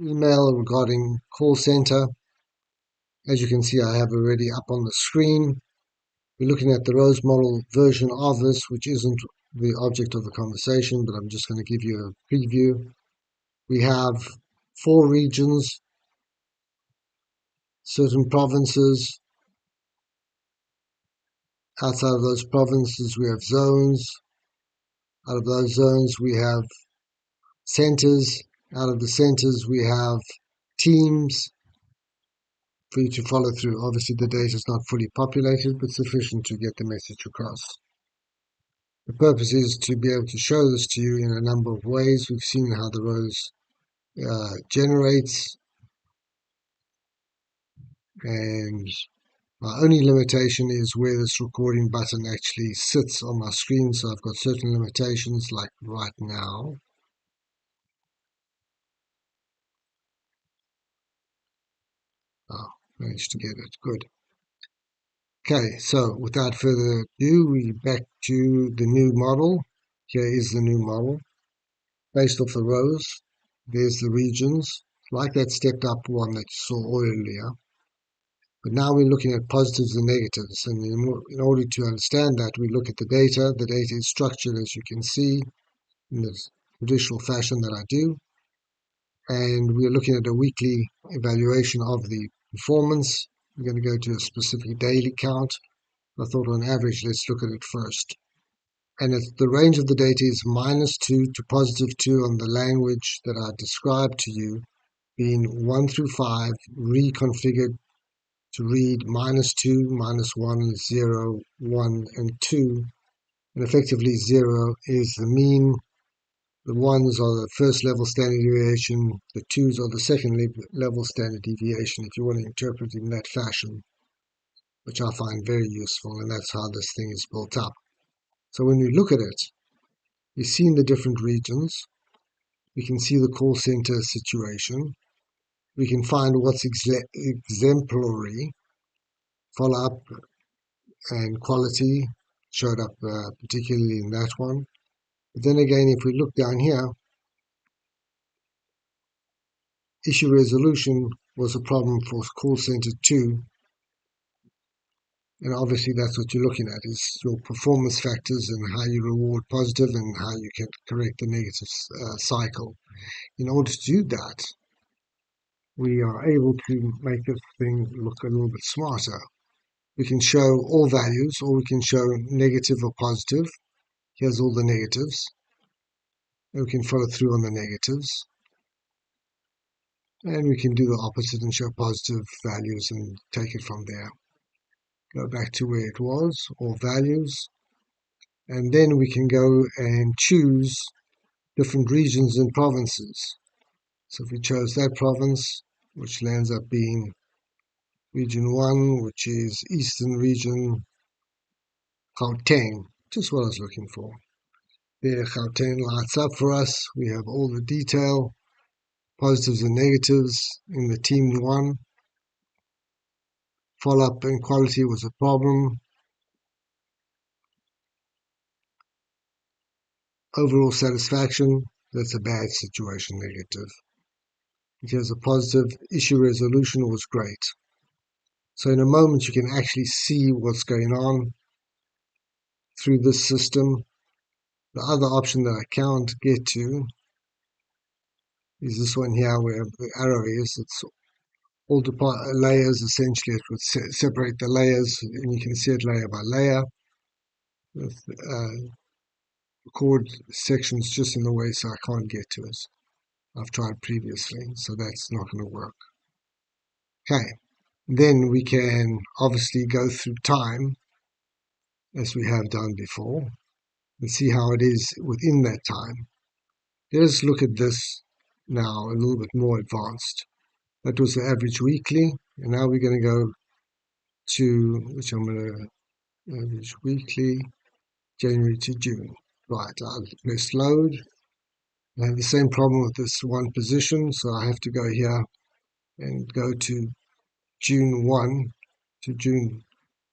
email regarding call center. As you can see, I have already up on the screen. We're looking at the Rose model version of this, which isn't the object of the conversation, but I'm just going to give you a preview. We have 4 regions, certain provinces. Outside of those provinces, we have zones. Out of those zones, we have centers. Out of the centers, we have teams for you to follow through. Obviously, the data is not fully populated, but sufficient to get the message across. The purpose is to be able to show this to you in a number of ways. We've seen how the Rose generates, and my only limitation is where this recording button actually sits on my screen. So I've got certain limitations, like right now. Oh, managed to get it. Good. Okay, so without further ado, we're back to the new model. Here is the new model. Based off the Rose, there's the regions, like that stepped up one that you saw earlier. But now we're looking at positives and negatives. And in order to understand that, we look at the data. The data is structured, as you can see, in the traditional fashion that I do. And we're looking at a weekly evaluation of the performance. We're going to go to a specific daily count. I thought on average, let's look at it first. And the range of the data is -2 to +2 on the language that I described to you, being 1 through 5, reconfigured to read -2, -1, 0, 1, and 2. And effectively 0 is the mean. The 1s are the first level standard deviation. The 2s are the second level standard deviation, if you want to interpret it in that fashion, which I find very useful. And that's how this thing is built up. So when we look at it, we've seen the different regions. We can see the call center situation. We can find what's exemplary. Follow-up and quality showed up particularly in that one. But then again, if we look down here, issue resolution was a problem for call center 2. And obviously that's what you're looking at, is your performance factors and how you reward positive and how you can correct the negative cycle. In order to do that, we are able to make this thing look a little bit smarter. We can show all values, or we can show negative or positive. Here's all the negatives. And we can follow through on the negatives. And we can do the opposite and show positive values and take it from there. Go back to where it was, all values. And then we can go and choose different regions and provinces. So if we chose that province, which lands up being region 1, which is Eastern Region, Gauteng, just what I was looking for. There, Gauteng lights up for us. We have all the detail, positives and negatives in the team 1. Follow-up and quality was a problem. Overall satisfaction, that's a bad situation, negative. Here's a positive, issue resolution was great. So in a moment, you can actually see what's going on through this system. The other option that I can't get to is this one here where the arrow is. It's all layers, essentially. It would separate the layers, and you can see it layer by layer. With record sections just in the way, so I can't get to it. I've tried previously, so that's not going to work. Okay, then we can obviously go through time, as we have done before, and see how it is within that time. Let's look at this now a little bit more advanced. That was the average weekly, and now we're going to go to, which I'm going to average weekly, January to June. Right, I'll press load. I have the same problem with this one position, so I have to go here and go to June 1 to June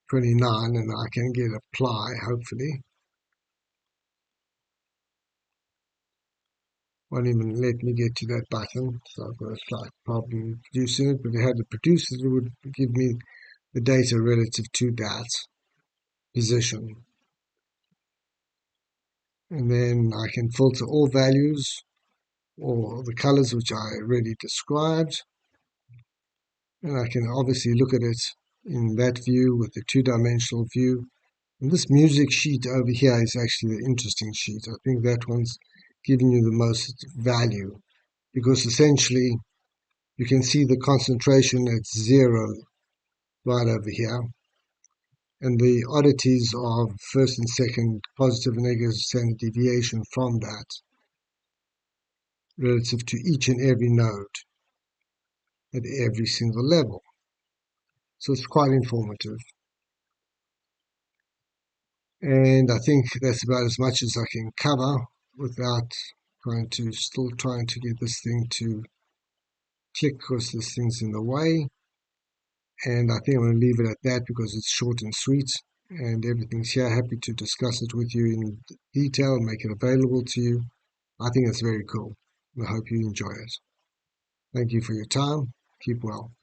29, and I can get apply, hopefully. won't even let me get to that button, so I've got a slight problem producing it, but if I had to produce it, it would give me the data relative to that position. And then I can filter all values or the colors which I already described. And I can obviously look at it in that view with the two-dimensional view. And this music sheet over here is actually the interesting sheet. I think that one's giving you the most value because essentially you can see the concentration at 0 right over here. And the oddities of first and second positive and negative standard deviation from that relative to each and every node at every single level. So it's quite informative. And I think that's about as much as I can cover without still trying to get this thing to click because this thing's in the way. And I think I'm going to leave it at that because it's short and sweet and everything's here. Happy to discuss it with you in detail and make it available to you. I think it's very cool. I hope you enjoy it. Thank you for your time. Keep well.